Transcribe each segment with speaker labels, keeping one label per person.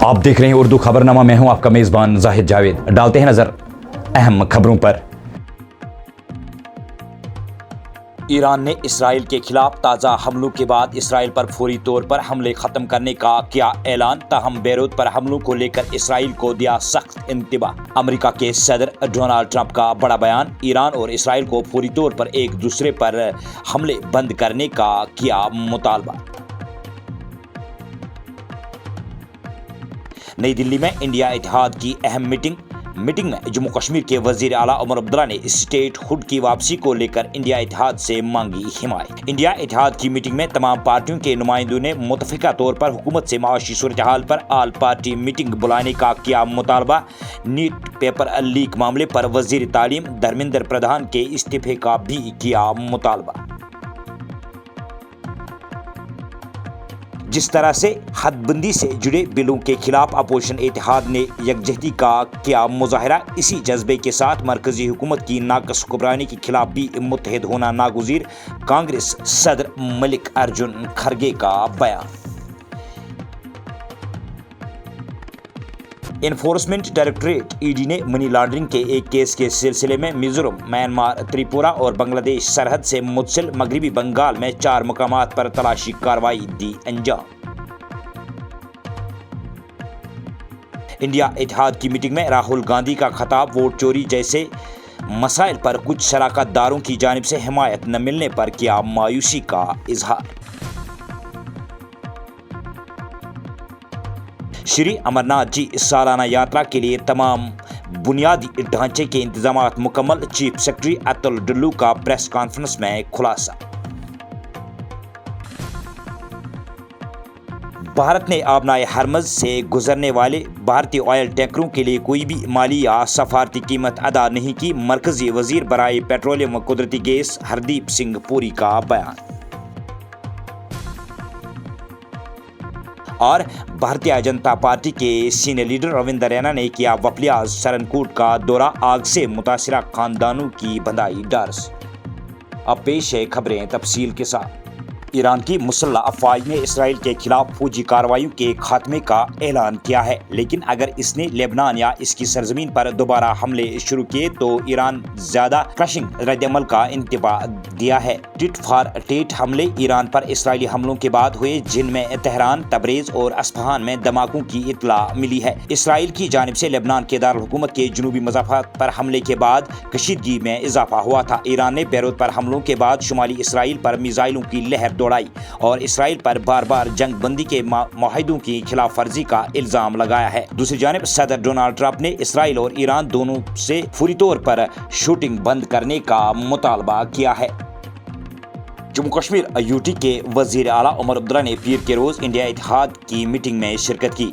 Speaker 1: आप देख रहे हैं उर्दू खबरनामा। मैं हूं आपका मेज़बान जाहिद जावेद। डालते हैं नजर अहम खबरों पर। ईरान ने इसराइल के खिलाफ ताज़ा हमलों के बाद इसराइल पर फौरी तौर पर हमले ख़त्म करने का किया ऐलान। ताहम बेरूत पर हमलों को लेकर इसराइल को दिया सख्त इंतबाह। अमेरिका के सदर डोनाल्ड ट्रंप का बड़ा बयान। ईरान और इसराइल को फौरी तौर पर एक दूसरे पर हमले बंद करने का किया मुतालबा। नई दिल्ली में इंडिया इत्तेहाद की अहम मीटिंग में जम्मू कश्मीर के वजीर आला उमर अब्दुल्ला ने स्टेट हुड की वापसी को लेकर इंडिया इत्तेहाद से मांगी हिमायत। इंडिया इत्तेहाद की मीटिंग में तमाम पार्टियों के नुमाइंदों ने मुतफिका तौर पर हुकूमत से माशी सूरत हाल पर आल पार्टी मीटिंग बुलाने का किया मुतालबा। नीट पेपर लीक मामले पर वजीर तालीम धर्मेंद्र प्रधान के इस्तीफे का भी किया मुतालबा। जिस तरह से हदबंदी से जुड़े बिलों के खिलाफ अपोजिशन इत्तेहाद ने यकजहती का किया मुजाहरा, इसी जज्बे के साथ मरकजी हुकूमत की नाकस हुक्मरानी के खिलाफ भी मुत्तहिद होना नागुज़ीर। कांग्रेस सदर मल्लिकार्जुन खड़गे का बयान। एनफोर्समेंट डायरेक्टरेट ईडी ने मनी लॉन्ड्रिंग के एक केस के सिलसिले में मिजोरम, म्यांमार, त्रिपुरा और बांग्लादेश सरहद से मुत्तसिल मगरबी बंगाल में 4 मकामात पर तलाशी कार्रवाई दी अंजाम। इंडिया इत्तेहाद की मीटिंग में राहुल गांधी का खिताब। वोट चोरी जैसे मसाइल पर कुछ शराकतदारों की जानिब से हिमायत न मिलने पर किया मायूसी का इजहार। श्री अमरनाथ जी सालाना यात्रा के लिए तमाम बुनियादी ढांचे के इंतजामात मुकम्मल। चीफ सेक्रेटरी अतुल डुल्लू का प्रेस कॉन्फ्रेंस में खुलासा। भारत ने आबनाए हरमज से गुजरने वाले भारतीय ऑयल टैंकरों के लिए कोई भी माली या सफारती कीमत अदा नहीं की। मरकजी वजीर बराए पेट्रोलियम व कुदरती गैस हरदीप सिंह पुरी का बयान। और भारतीय जनता पार्टी के सीनियर लीडर रविंद्र रैना ने किया वपलियाज सरनकोट का दौरा। आग से मुतासिरा खानदानों की बंधाई डार्स। अब पेश है खबरें तफसील के साथ। ईरान की मुसल्लह अफवाज ने इसराइल के खिलाफ फौजी कार्रवाइयों के खात्मे का ऐलान किया है, लेकिन अगर इसने लेबनान या इसकी सरजमीन पर दोबारा हमले शुरू किए तो ईरान ज्यादा क्रशिंग रद्दअमल का इंतबाह दिया है। टिट फॉर टेट हमले ईरान पर इसराइली हमलों के बाद हुए, जिनमें तेहरान, तबरेज और अस्फहान में धमाकों की इत्तला मिली है। इसराइल की जानिब से लेबनान के दारुल हुकूमत के जुनूबी मज़ाफ़ात पर हमले के बाद कशीदगी में इजाफा हुआ था। ईरान ने बेरूत पर हमलों के बाद शुमाली इसराइल पर मिसाइलों की लहर दौड़ाई और इसराइल पर बार बार जंग बंदी के माहिदों की खिलाफ वर्जी का इल्जाम लगाया है। दूसरी जानिब सदर डोनाल्ड ट्रंप ने इसराइल और ईरान दोनों से फौरी तौर पर शूटिंग बंद करने का मुतालबा किया है। जम्मू कश्मीर यूटी के वजीर आला उमर अब्दुल्ला ने पीर के रोज इंडिया इत्तेहाद की मीटिंग में शिरकत की।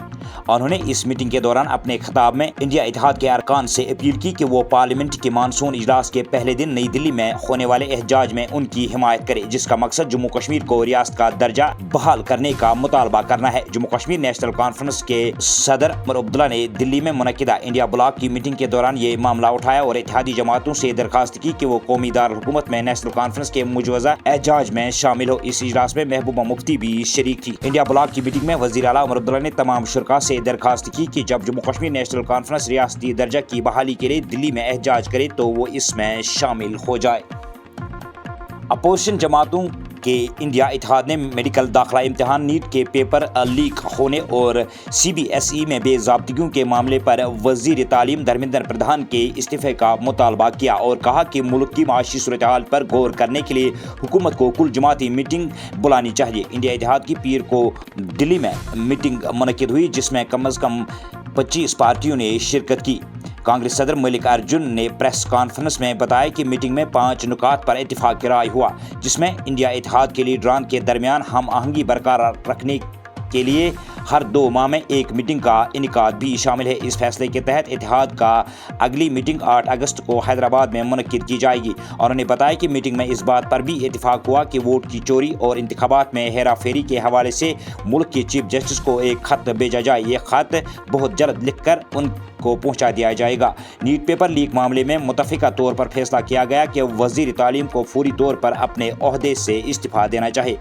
Speaker 1: उन्होंने इस मीटिंग के दौरान अपने खिताब में इंडिया इत्तेहाद के अरकान से अपील की कि वो पार्लियामेंट के मानसून इजलास के पहले दिन नई दिल्ली में होने वाले एहजाज में उनकी हिमायत करे, जिसका मकसद जम्मू कश्मीर को रियासत का दर्जा बहाल करने का मुतालबा करना है। जम्मू कश्मीर नेशनल कॉन्फ्रेंस के सदर उमर अब्दुल्ला ने दिल्ली में मुनक्किदा इंडिया ब्लॉक की मीटिंग के दौरान ये मामला उठाया और इत्तेहादी जमातों से दरखास्त की कि वो कौमी दारुल हुकूमत में नेशनल कॉन्फ्रेंस के मुजवजा एहजाज में शामिल हो। इस इजलास में महबूबा मुफ्ती भी शरीक थी। इंडिया ब्लॉक की मीटिंग में वजीर आला उमर अब्दुल्ला ने तमाम शुरका से दरखास्त की कि जब जम्मू कश्मीर नेशनल कॉन्फ्रेंस रियासती दर्जा की बहाली के लिए दिल्ली में एहजाज करे तो वो इसमें शामिल हो जाए। अपोजिशन जमातों के इंडिया इत्तेहाद ने मेडिकल दाखिला इम्तिहान नीट के पेपर लीक होने और CBSE में बेज़ाब्तियों के मामले पर वजीर तालीम धर्मेंद्र प्रधान के इस्तीफे का मुतालबा किया और कहा कि मुल्क की माशी सूरत हाल पर गौर करने के लिए हुकूमत को कुल जमाती मीटिंग बुलानी चाहिए। इंडिया इत्तेहाद की पीर को दिल्ली में मीटिंग मुनक्किद हुई, जिसमें कम अज़ कम 25 पार्टियों ने शिरकत की। कांग्रेस सदर मल्लिकार्जुन ने प्रेस कॉन्फ्रेंस में बताया कि मीटिंग में 5 नुकात पर इत्तिफाक राय हुआ, जिसमें इंडिया इत्तेहाद के लीडरान के दरमियान हम आहंगी बरकरार रखने के लिए हर 2 माह में एक मीटिंग का इनेकाद भी शामिल है। इस फैसले के तहत इत्तेहाद का अगली मीटिंग 8 अगस्त को हैदराबाद में मुनक्किद की जाएगी। और उन्होंने बताया कि मीटिंग में इस बात पर भी इत्तिफाक हुआ कि वोट की चोरी और इंतखाबात में हेरा फेरी के हवाले से मुल्क के चीफ जस्टिस को एक खत भेजा जाए। ये खत बहुत जल्द लिखकर उनको पहुंचा दिया जाएगा। नीट पेपर लीक मामले में मुतफिका तौर पर फैसला किया गया कि वजीर तालीम को फौरी तौर पर अपने ओहदे से इस्तीफा देना चाहिए।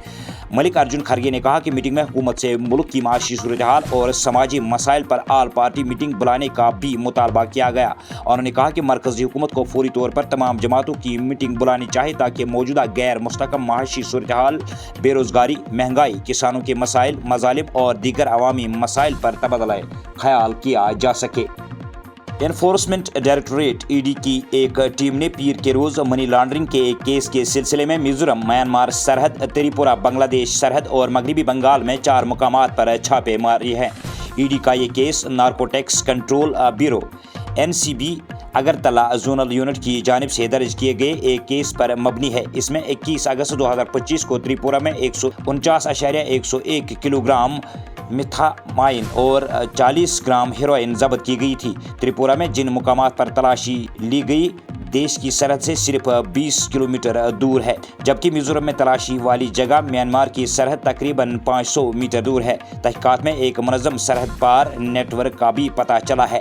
Speaker 1: मल्लिकार्जुन खड़गे ने कहा कि मीटिंग में हुकूमत से मुल्क की माशी معاشی صورتحال اور سماجی مسائل پر آل پارٹی میٹنگ بلانے کا بھی مطالبہ کیا گیا۔ انہوں نے کہا کہ مرکزی حکومت کو فوری طور پر تمام جماعتوں کی میٹنگ بلانی چاہیے تاکہ موجودہ غیر مستحکم معاشی صورتحال، بے روزگاری، مہنگائی، کسانوں کے مسائل، مظالم اور دیگر عوامی مسائل پر تبادلہ خیال کیا جا سکے۔ انفورسمنٹ ڈائریکٹوریٹ (ای ڈی) کی ایک ٹیم نے پیر کے روز منی لانڈرنگ کے ایک کیس کے سلسلے میں میزورم، میانمار سرحد، تریپورہ، بنگلہ دیش سرحد اور مغربی بنگال میں 4 مقامات پر چھاپے ماری ہیں۔ ای ڈی کا یہ case narcotics control bureau (NCB) Agartala zonal unit کی جانب سے درج کیے گئے ایک کیس پر مبنی ہے۔ اس میں 21 اگست 2025 کو تریپورہ میں 149.101 کلو گرام میتھامائن اور 40 گرام ہیروئن ضبط کی گئی تھی۔ تریپورہ میں جن مقامات پر تلاشی لی گئی دیش کی سرحد سے صرف 20 کلومیٹر دور ہے، جبکہ میزورم میں تلاشی والی جگہ میانمار کی سرحد تقریباً 500 میٹر دور ہے۔ تحقیقات میں ایک منظم سرحد پار نیٹ ورک کا بھی پتہ چلا ہے۔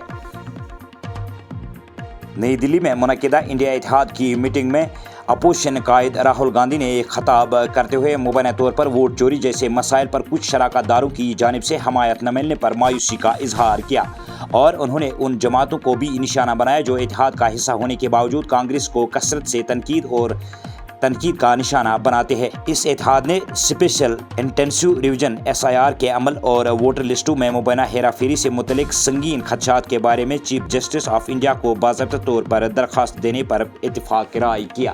Speaker 1: نئی دلی میں منعقدہ انڈیا اتحاد کی میٹنگ میں اپوزیشن قائد راہل گاندھی نے خطاب کرتے ہوئے مبینہ طور پر ووٹ چوری جیسے مسائل پر کچھ شراکت داروں کی جانب سے حمایت نہ ملنے پر مایوسی کا اظہار کیا، اور انہوں نے ان جماعتوں کو بھی نشانہ بنایا جو اتحاد کا حصہ ہونے کے باوجود کانگریس کو کثرت سے تنقید کا نشانہ بناتے ہیں۔ اس اتحاد نے اسپیشل انٹینسیو ریویژن (SIR) کے عمل اور ووٹر لسٹوں میں مبینہ ہیرا پھیری سے متعلق سنگین خدشات کے بارے میں چیف جسٹس آف انڈیا کو باضابطہ طور پر درخواست دینے پر اتفاق رائے کیا۔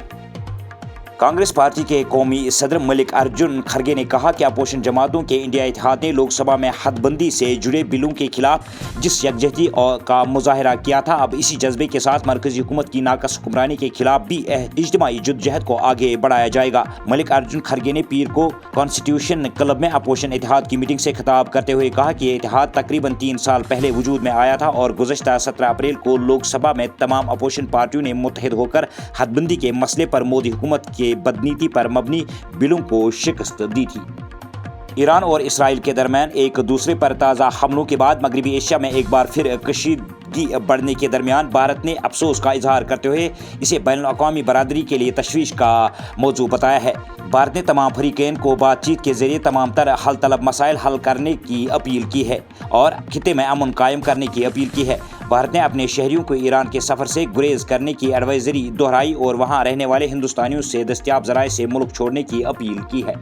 Speaker 1: کانگریس پارٹی کے قومی صدر ملک ارجن کھرگے نے کہا کہ اپوزیشن جماعتوں کے انڈیا اتحاد نے لوک سبھا میں حد بندی سے جڑے بلوں کے خلاف جس یکجہتی کا مظاہرہ کیا تھا، اب اسی جذبے کے ساتھ مرکزی حکومت کی ناقص حکمرانی کے خلاف بھی اجتماعی جدوجہد کو آگے بڑھایا جائے گا۔ ملک ارجن کھرگے نے پیر کو کانسٹیٹیوشن کلب میں اپوزیشن اتحاد کی میٹنگ سے خطاب کرتے ہوئے کہا کہ یہ اتحاد تقریباً 3 سال پہلے وجود میں آیا تھا اور گزشتہ 17 اپریل کو لوک سبھا میں تمام اپوزیشن پارٹیوں نے متحد ہو کر حد بندی کے مسئلے پر مودی حکومت کے بدنیتی پر مبنی بلوں کو شکست دی تھی۔ ایران اور اسرائیل کے درمیان ایک دوسرے پر تازہ حملوں کے بعد مغربی ایشیا میں ایک بار پھر کشیدگی بڑھنے کے درمیان بھارت نے افسوس کا اظہار کرتے ہوئے اسے بین الاقوامی برادری کے لیے تشویش کا موضوع بتایا ہے۔ بھارت نے تمام فریقین کو بات چیت کے ذریعے تمام تر حل طلب مسائل حل کرنے کی اپیل کی ہے اور خطے میں امن قائم کرنے کی اپیل کی ہے۔ بھارت نے اپنے شہریوں کو ایران کے سفر سے گریز کرنے کی ایڈوائزری دہرائی اور وہاں رہنے والے ہندوستانیوں سے دستیاب ذرائع سے ملک چھوڑنے کی اپیل کی ہے۔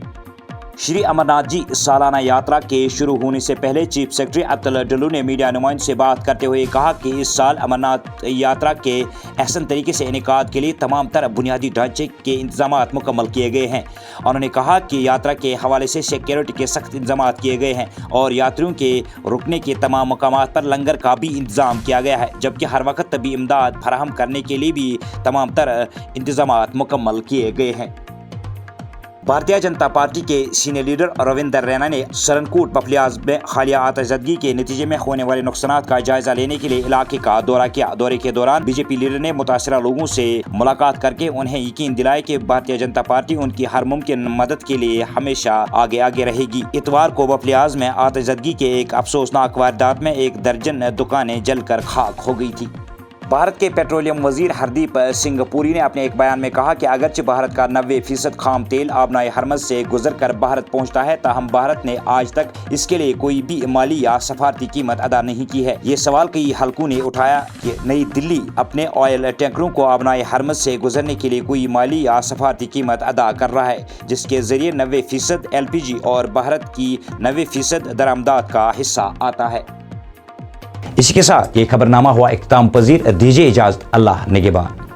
Speaker 1: شری امرناتھ جی سالانہ یاترا کے شروع ہونے سے پہلے چیف سیکرٹری اتل ڈلو نے میڈیا نمائندوں سے بات کرتے ہوئے کہا کہ اس سال امرناتھ یاترا کے احسن طریقے سے انعقاد کے لیے تمام تر بنیادی ڈھانچے کے انتظامات مکمل کیے گئے ہیں۔ انہوں نے کہا کہ یاترا کے حوالے سے سیکیورٹی کے سخت انتظامات کیے گئے ہیں اور یاتریوں کے رکنے کے تمام مقامات پر لنگر کا بھی انتظام کیا گیا ہے، جبکہ ہر وقت طبی امداد فراہم کرنے کے لیے بھی تمام تر انتظامات مکمل کیے گئے ہیں۔ بھارتیہ جنتا پارٹی کے سینئر لیڈر رویندر رینا نے سرنکوٹ بفلیاز میں حالیہ آتش زدگی کے نتیجے میں ہونے والے نقصانات کا جائزہ لینے کے لیے علاقے کا دورہ کیا۔ دورے کے دوران بی جے پی لیڈر نے متاثرہ لوگوں سے ملاقات کر کے انہیں یقین دلایا کہ بھارتیہ جنتا پارٹی ان کی ہر ممکن مدد کے لیے ہمیشہ آگے رہے گی۔ اتوار کو بفلیاز میں آتش زدگی کے ایک افسوسناک واردات میں 1 درجن دکانیں جل کر خاک ہو گئی تھیں۔ بھارت کے پیٹرولیم وزیر ہردیپ سنگھ پوری نے اپنے ایک بیان میں کہا کہ اگرچہ بھارت کا 90% خام تیل آبنائے ہرمز سے گزر کر بھارت پہنچتا ہے، تاہم بھارت نے آج تک اس کے لیے کوئی بھی مالی یا سفارتی قیمت ادا نہیں کی ہے۔ یہ سوال کئی حلقوں نے اٹھایا کہ نئی دلی اپنے آئل ٹینکروں کو آبنائے ہرمز سے گزرنے کے لیے کوئی مالی یا سفارتی قیمت ادا کر رہا ہے، جس کے ذریعے 90% LPG اور بھارت کی 90% درآمدات کا حصہ آتا ہے۔ اسی کے ساتھ یہ خبرنامہ ہوا اختتام پذیر۔ دیجیے اجازت، اللہ نگہبان۔